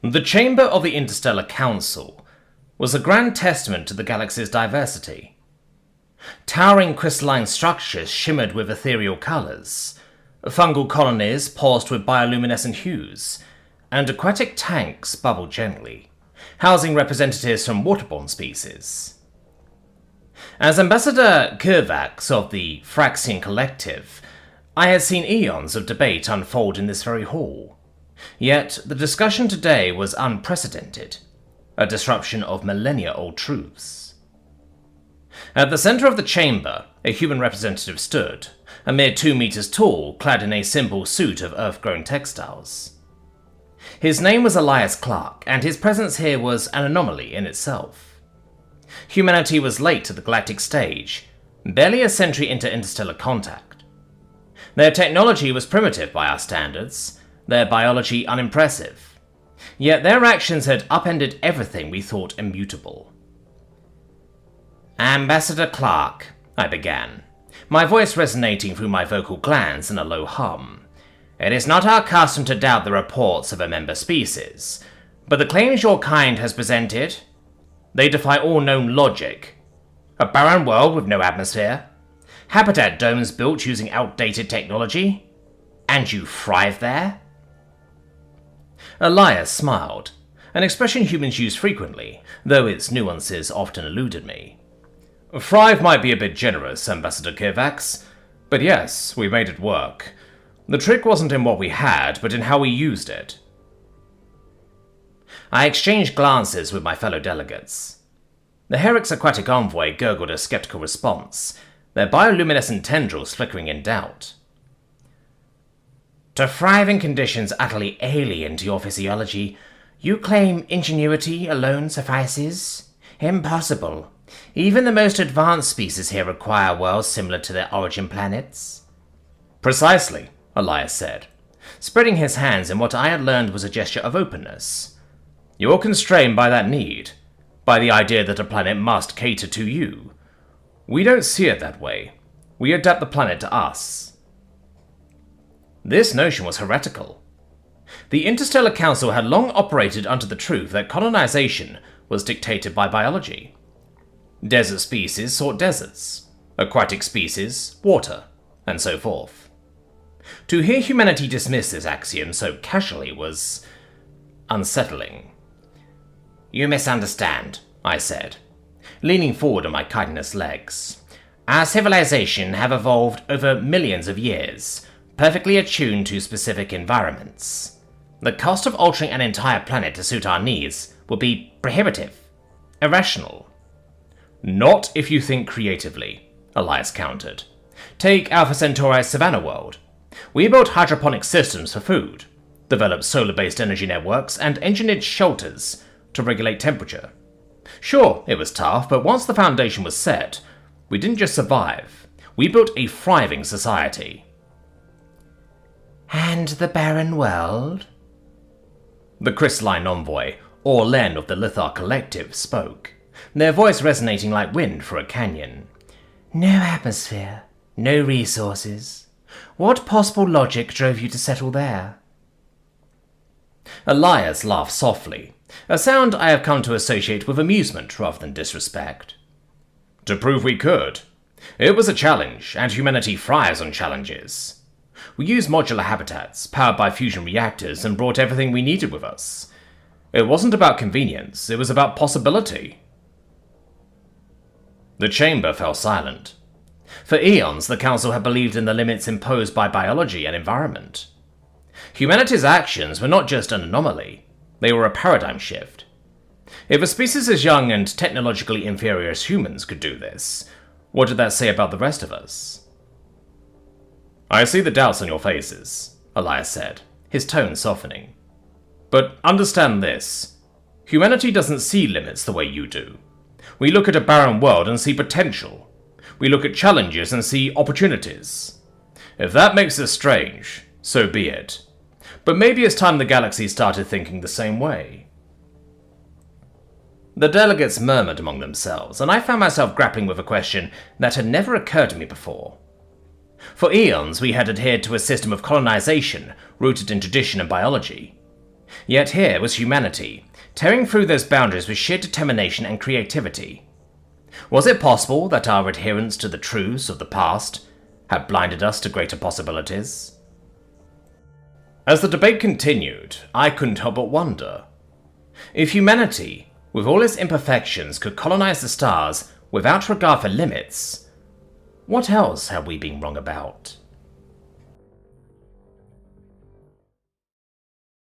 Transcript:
The chamber of the Interstellar Council was a grand testament to the galaxy's diversity. Towering crystalline structures shimmered with ethereal colors, fungal colonies pulsed with bioluminescent hues, and aquatic tanks bubbled gently, housing representatives from waterborne species. As Ambassador Kovacs of the Fraxian Collective, I had seen eons of debate unfold in this very hall. Yet the discussion today was unprecedented, a disruption of millennia-old truths. At the center of the chamber, a human representative stood, a mere 2 meters tall, clad in a simple suit of earth-grown textiles. His name was Elias Clark, and his presence here was an anomaly in itself. Humanity was late to the galactic stage, barely a century into interstellar contact. Their technology was primitive by our standards, their biology unimpressive. Yet their actions had upended everything we thought immutable. "Ambassador Clark," I began, my voice resonating through my vocal glands in a low hum. "It is not our custom to doubt the reports of a member species, but the claims your kind has presented, they defy all known logic. A barren world with no atmosphere, habitat domes built using outdated technology, and you thrive there?" Elias smiled, an expression humans use frequently, though its nuances often eluded me. "Thrive might be a bit generous, Ambassador Kovacs, but yes, we made it work. The trick wasn't in what we had, but in how we used it." I exchanged glances with my fellow delegates. The Herrick's aquatic envoy gurgled a skeptical response, their bioluminescent tendrils flickering in doubt. "To thrive in conditions utterly alien to your physiology, you claim ingenuity alone suffices? Impossible. Even the most advanced species here require worlds similar to their origin planets." "Precisely," Elias said, spreading his hands in what I had learned was a gesture of openness. "You're constrained by that need, by the idea that a planet must cater to you. We don't see it that way. We adapt the planet to us." This notion was heretical. The Interstellar Council had long operated under the truth that colonization was dictated by biology. Desert species sought deserts, aquatic species water, and so forth. To hear humanity dismiss this axiom so casually was unsettling. "You misunderstand," I said, leaning forward on my chitinous legs. "Our civilization have evolved over millions of years, perfectly attuned to specific environments. The cost of altering an entire planet to suit our needs would be prohibitive, irrational." "Not if you think creatively," Elias countered. "Take Alpha Centauri's Savannah world. We built hydroponic systems for food, developed solar-based energy networks, and engineered shelters to regulate temperature. Sure, it was tough, but once the foundation was set, we didn't just survive, we built a thriving society." "And the barren world?" The crystalline envoy, Orlen of the Lithar Collective, spoke, their voice resonating like wind through a canyon. "No atmosphere, no resources. What possible logic drove you to settle there?" Elias laughed softly, a sound I have come to associate with amusement rather than disrespect. "To prove we could. It was a challenge, and humanity thrives on challenges. We used modular habitats, powered by fusion reactors, and brought everything we needed with us. It wasn't about convenience, it was about possibility." The chamber fell silent. For eons, the Council had believed in the limits imposed by biology and environment. Humanity's actions were not just an anomaly, they were a paradigm shift. If a species as young and technologically inferior as humans could do this, what did that say about the rest of us? "I see the doubts on your faces," Elias said, his tone softening. "But understand this. Humanity doesn't see limits the way you do. We look at a barren world and see potential. We look at challenges and see opportunities. If that makes us strange, so be it. But maybe it's time the galaxy started thinking the same way." The delegates murmured among themselves, and I found myself grappling with a question that had never occurred to me before. For eons, we had adhered to a system of colonization rooted in tradition and biology. Yet here was humanity, tearing through those boundaries with sheer determination and creativity. Was it possible that our adherence to the truths of the past had blinded us to greater possibilities? As the debate continued, I couldn't help but wonder. If humanity, with all its imperfections, could colonize the stars without regard for limits, what else had we been wrong about?